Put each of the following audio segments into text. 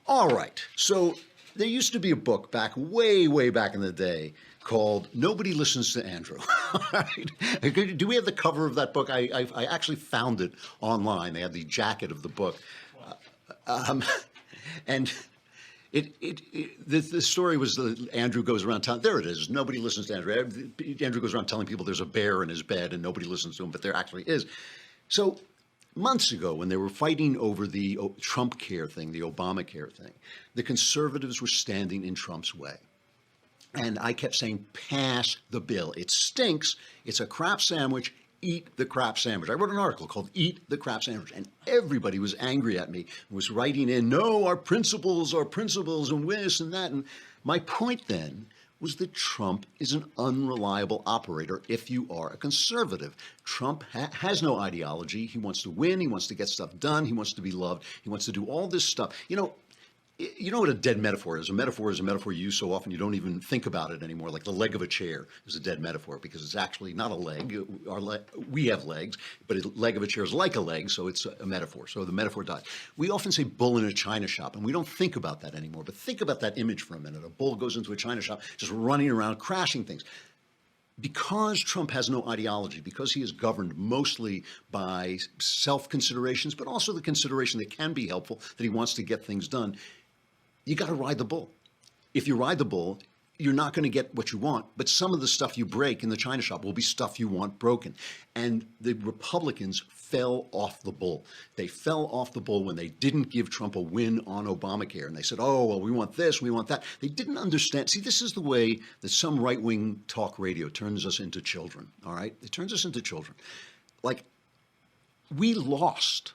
All right. So there used to be a book back way back in the day called Nobody Listens to Andrew. All right. Do we have the cover of that book? I actually found it online. They had the jacket of the book. And the story was that Andrew goes around telling, there it is, nobody listens to Andrew. Andrew goes around telling people there's a bear in his bed and nobody listens to him, but there actually is. So months ago, when they were fighting over the Trump care thing, the Obamacare thing, the conservatives were standing in Trump's way. And I kept saying, pass the bill. It stinks. It's a crap sandwich. Eat the crap sandwich. I wrote an article called Eat the Crap Sandwich, and everybody was angry at me, was writing in, no, our principles, and this and that. And my point then was that Trump is an unreliable operator if you are a conservative. Trump has no ideology. He wants to win. He wants to get stuff done. He wants to be loved. He wants to do all this stuff. You know what a dead metaphor is? A metaphor is a metaphor you use so often you don't even think about it anymore. Like the leg of a chair is a dead metaphor because it's actually not a leg. We have legs, but a leg of a chair is like a leg, so it's a metaphor. So the metaphor dies. We often say bull in a china shop, and we don't think about that anymore. But think about that image for a minute. A bull goes into a china shop, just running around, crashing things. Because Trump has no ideology, because he is governed mostly by self-considerations, but also the consideration that can be helpful, that he wants to get things done, you got to ride the bull. If you ride the bull, you're not going to get what you want, but some of the stuff you break in the china shop will be stuff you want broken. And the Republicans fell off the bull. They fell off the bull when they didn't give Trump a win on Obamacare. And they said, oh, well, we want this, we want that. They didn't understand. See, this is the way that some right-wing talk radio turns us into children, all right? It turns us into children. Like, we lost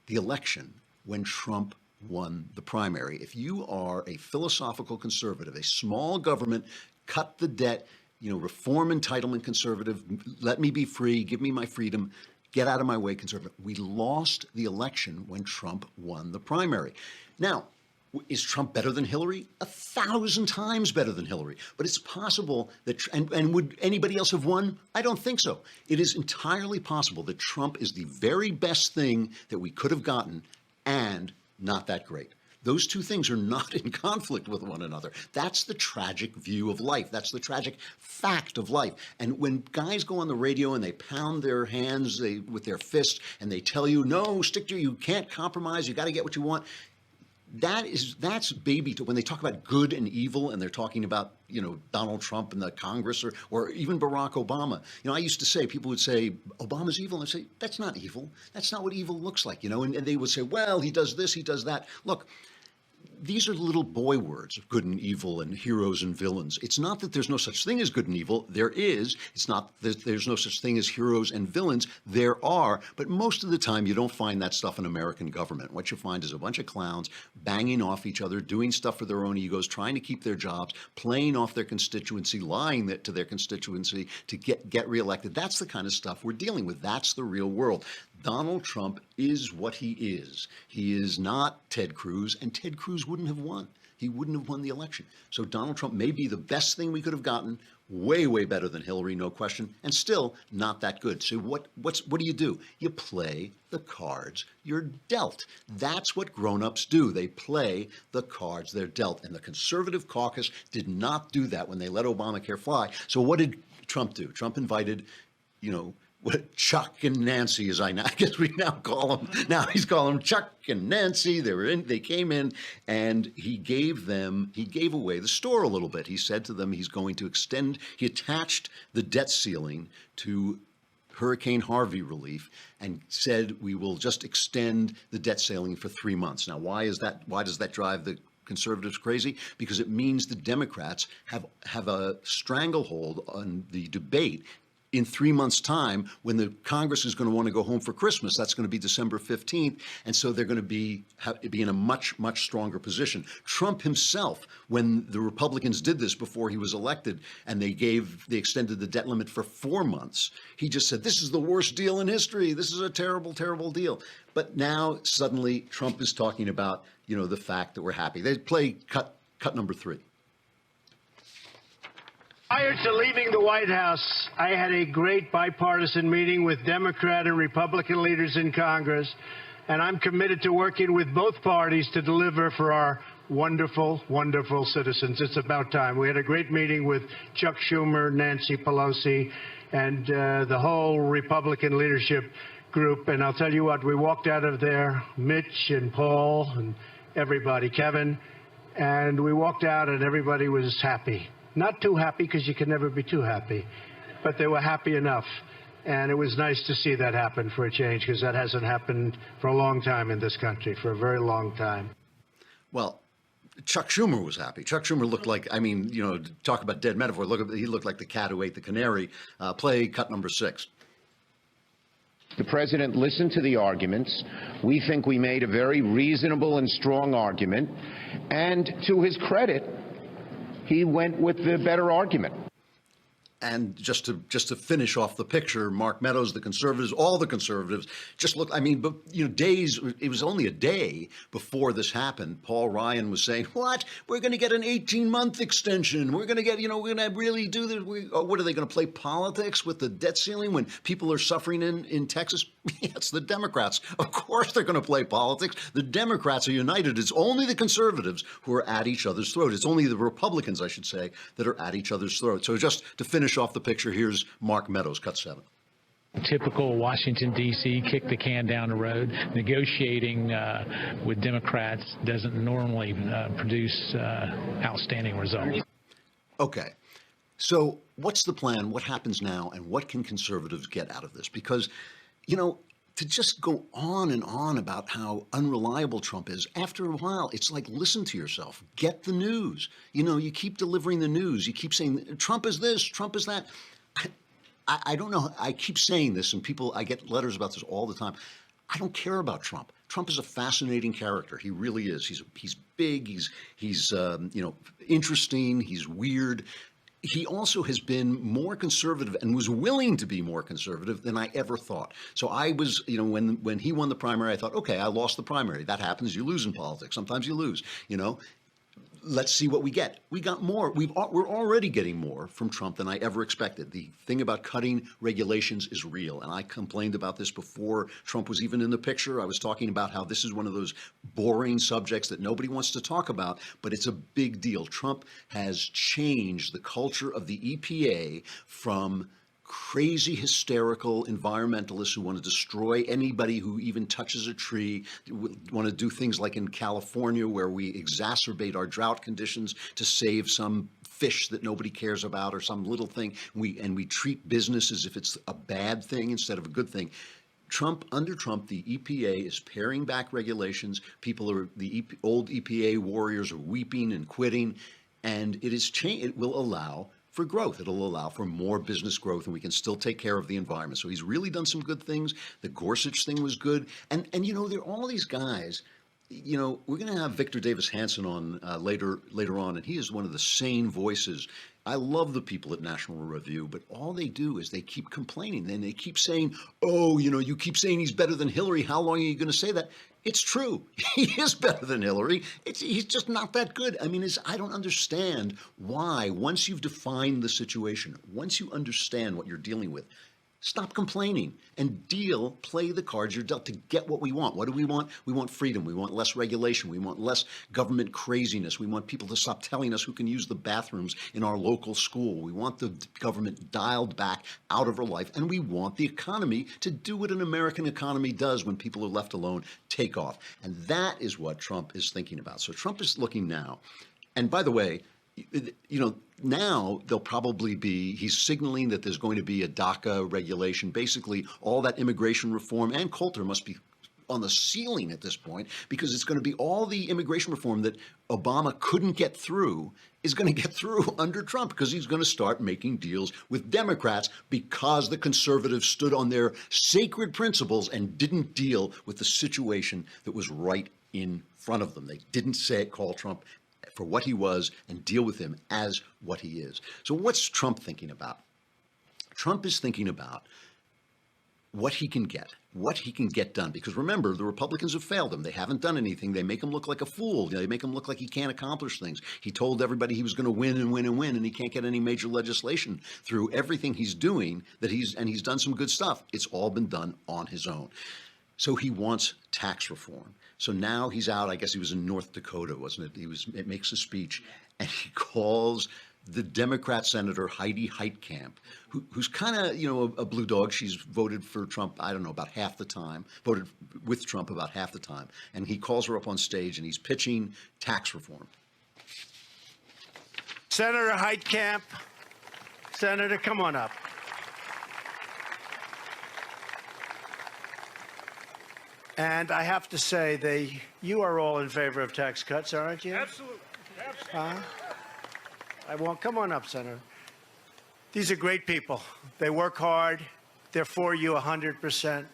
the election when Trump won the primary. If you are a philosophical conservative, a small government, cut the debt, reform entitlement conservative, let me be free, give me my freedom, get out of my way conservative. We lost the election when Trump won the primary. Now, is Trump better than Hillary? 1,000 times better than Hillary. But it's possible that, and would anybody else have won? I don't think so. It is entirely possible that Trump is the very best thing that we could have gotten and not that great. Those two things are not in conflict with one another. That's the tragic view of life. That's the tragic fact of life. And when guys go on the radio and they pound their hands with their fists and they tell you, no, you can't compromise, you got to get what you want. That's baby to when they talk about good and evil and they're talking about, Donald Trump and the Congress or even Barack Obama. I used to say, people would say, Obama's evil. And I'd say, that's not evil. That's not what evil looks like, and they would say, well, he does this, he does that. Look, these are little boy words of good and evil and heroes and villains. It's not that there's no such thing as good and evil. There is. It's not that there's no such thing as heroes and villains. There are. But most of the time, you don't find that stuff in American government. What you find is a bunch of clowns banging off each other, doing stuff for their own egos, trying to keep their jobs, playing off their constituency, lying to their constituency to get reelected. That's the kind of stuff we're dealing with. That's the real world. Donald Trump is what he is. He is not Ted Cruz, and Ted Cruz wouldn't have won. He wouldn't have won the election. So Donald Trump may be the best thing we could have gotten, way better than Hillary, no question, and still not that good. So what do? You play the cards you're dealt. That's what grown-ups do. They play the cards they're dealt. And the conservative caucus did not do that when they let Obamacare fly. So what did Trump do? Trump invited, what Chuck and Nancy, I guess we now call them. Now he's calling them Chuck and Nancy. They came in, and he gave away the store a little bit. He said to them he's going to extend. He attached the debt ceiling to Hurricane Harvey relief and said we will just extend the debt ceiling for 3 months. Now, why is that? Why does that drive the conservatives crazy? Because it means the Democrats have a stranglehold on the debate. In 3 months' time, when the Congress is going to want to go home for Christmas, that's going to be December 15th, and so they're going to be in a much stronger position. Trump himself, when the Republicans did this before he was elected, and they extended the debt limit for 4 months, he just said, this is the worst deal in history. This is a terrible, terrible deal. But now suddenly Trump is talking about, the fact that we're happy. They play cut number 3. Prior to leaving the White House, I had a great bipartisan meeting with Democrat and Republican leaders in Congress and I'm committed to working with both parties to deliver for our wonderful, wonderful citizens. It's about time. We had a great meeting with Chuck Schumer, Nancy Pelosi, and the whole Republican leadership group. And I'll tell you what, we walked out of there, Mitch and Paul and everybody, Kevin, and we walked out and everybody was happy. Not too happy, because you can never be too happy, but they were happy enough. And it was nice to see that happen for a change, because that hasn't happened for a long time in this country, for a very long time. Well, Chuck Schumer was happy. Chuck Schumer looked like, I mean, you know, talk about dead metaphor. He looked like the cat who ate the canary. Play cut number 6. The president listened to the arguments. We think we made a very reasonable and strong argument. And to his credit, he went with the better argument. And just to finish off the picture, Mark Meadows, the conservatives, all the conservatives, just look. I mean, but you know, days. It was only a day before this happened. Paul Ryan was saying, "What? We're going to get an 18-month extension. We're going to get, you know, we're going to really do this. What are they going to play politics with the debt ceiling when people are suffering in Texas?" It's the Democrats. Of course, they're going to play politics. The Democrats are united. It's only the conservatives who are at each other's throat. It's only the Republicans, I should say, that are at each other's throat. So just to finish off the picture, here's Mark Meadows, cut 7. Typical Washington, D.C., kick the can down the road. Negotiating with Democrats doesn't normally produce outstanding results. Okay. So what's the plan? What happens now? And what can conservatives get out of this? Because, you know, to just go on and on about how unreliable Trump is, after a while, it's like, listen to yourself. Get the news. You know, you keep delivering the news. You keep saying, Trump is this, Trump is that. I don't know. I keep saying this, and I get letters about this all the time. I don't care about Trump. Trump is a fascinating character. He really is. He's big. He's you know, interesting. He's weird. He also has been more conservative and was willing to be more conservative than I ever thought. So I was, you know, when he won the primary, I thought, okay, I lost the primary. That happens. You lose in politics. Sometimes you lose, you know. Let's see what we get. We got more. We're already getting more from Trump than I ever expected. The thing about cutting regulations is real. And I complained about this before Trump was even in the picture. I was talking about how this is one of those boring subjects that nobody wants to talk about, but it's a big deal. Trump has changed the culture of the EPA from crazy, hysterical environmentalists who want to destroy anybody who even touches a tree, want to do things like in California where we exacerbate our drought conditions to save some fish that nobody cares about or some little thing. We treat business as if it's a bad thing instead of a good thing. Under Trump, the EPA is paring back regulations. Old EPA warriors are weeping and quitting, and it will allow for growth. It'll allow for more business growth, and we can still take care of the environment. So he's really done some good things. The Gorsuch thing was good. And you know, there are all these guys, you know, we're going to have Victor Davis Hanson on later on, and he is one of the sane voices. I love the people at National Review, but all they do is they keep complaining. And they keep saying, oh, you know, you keep saying he's better than Hillary. How long are you going to say that? It's true. He is better than Hillary. He's just not that good. I mean, I don't understand why, once you've defined the situation, once you understand what you're dealing with, stop complaining and play the cards you're dealt to get what we want. What do we want? We want freedom. We want less regulation. We want less government craziness. We want people to stop telling us who can use the bathrooms in our local school. We want the government dialed back out of our life. And we want the economy to do what an American economy does when people are left alone, take off. And that is what Trump is thinking about. So Trump is looking now. And by the way, you know, now he's signaling that there's going to be a DACA regulation. Basically, all that immigration reform and Coulter must be on the ceiling at this point, because it's going to be all the immigration reform that Obama couldn't get through is going to get through under Trump, because he's going to start making deals with Democrats because the conservatives stood on their sacred principles and didn't deal with the situation that was right in front of them. They didn't call Trump for what he was and deal with him as what he is. So what's Trump thinking about? Trump is thinking about what he can get done. Because remember, the Republicans have failed him. They haven't done anything. They make him look like a fool. They make him look like he can't accomplish things. He told everybody he was going to win and win and win, and he can't get any major legislation through. Everything he's doing, he's done some good stuff. It's all been done on his own. So he wants tax reform. So now he's out. I guess he was in North Dakota, wasn't it? It makes a speech, and he calls the Democrat Senator Heidi Heitkamp, who's kind of, a blue dog. She's voted for Trump, I don't know, about half the time, voted with Trump about half the time. And he calls her up on stage and he's pitching tax reform. Senator Heitkamp, Senator, come on up. And I have to say, you are all in favor of tax cuts, aren't you? Absolutely. Absolutely. Come on up, Senator. These are great people. They work hard. They're for you 100%.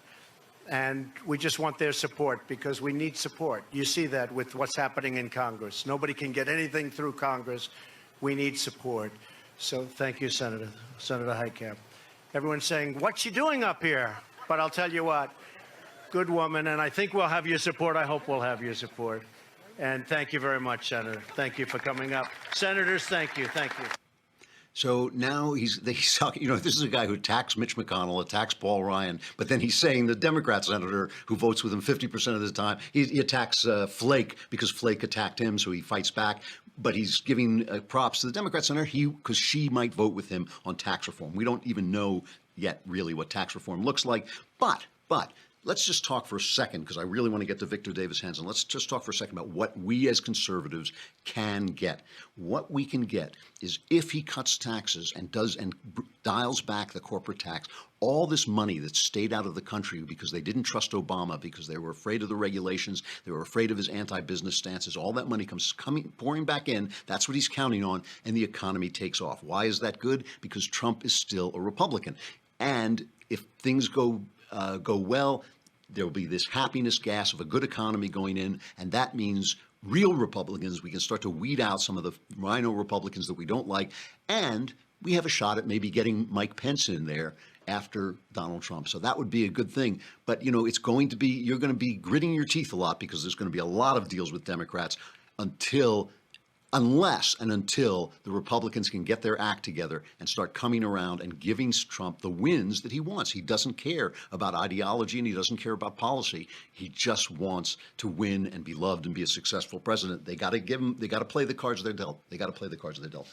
And we just want their support because we need support. You see that with what's happening in Congress. Nobody can get anything through Congress. We need support. So thank you, Senator Heitkamp. Everyone's saying, what's she doing up here? But I'll tell you what, good woman, and I think we'll have your support. I hope we'll have your support. And thank you very much, Senator. Thank you for coming up. Senators, thank you. Thank you. So now he's talking, this is a guy who attacks Mitch McConnell, attacks Paul Ryan, but then he's saying the Democrat senator who votes with him 50% of the time, he attacks Flake because Flake attacked him, so he fights back. But he's giving props to the Democrat senator because she might vote with him on tax reform. We don't even know yet really what tax reform looks like. But let's just talk for a second, because I really want to get to Victor Davis Hanson. Let's just talk for a second about what we as conservatives can get. What we can get is if he cuts taxes and dials back the corporate tax, all this money that stayed out of the country because they didn't trust Obama, because they were afraid of the regulations, they were afraid of his anti-business stances, all that money comes pouring back in. That's what he's counting on, and the economy takes off. Why is that good? Because Trump is still a Republican. And if things go well, there will be this happiness gas of a good economy going in, and that means real Republicans. We can start to weed out some of the rhino Republicans that we don't like, and we have a shot at maybe getting Mike Pence in there after Donald Trump. So that would be a good thing. But, it's going to be, you're going to be gritting your teeth a lot because there's going to be a lot of deals with Democrats unless the Republicans can get their act together and start coming around and giving Trump the wins that he wants. He doesn't care about ideology and he doesn't care about policy. He just wants to win and be loved and be a successful president. They got to play the cards they're dealt.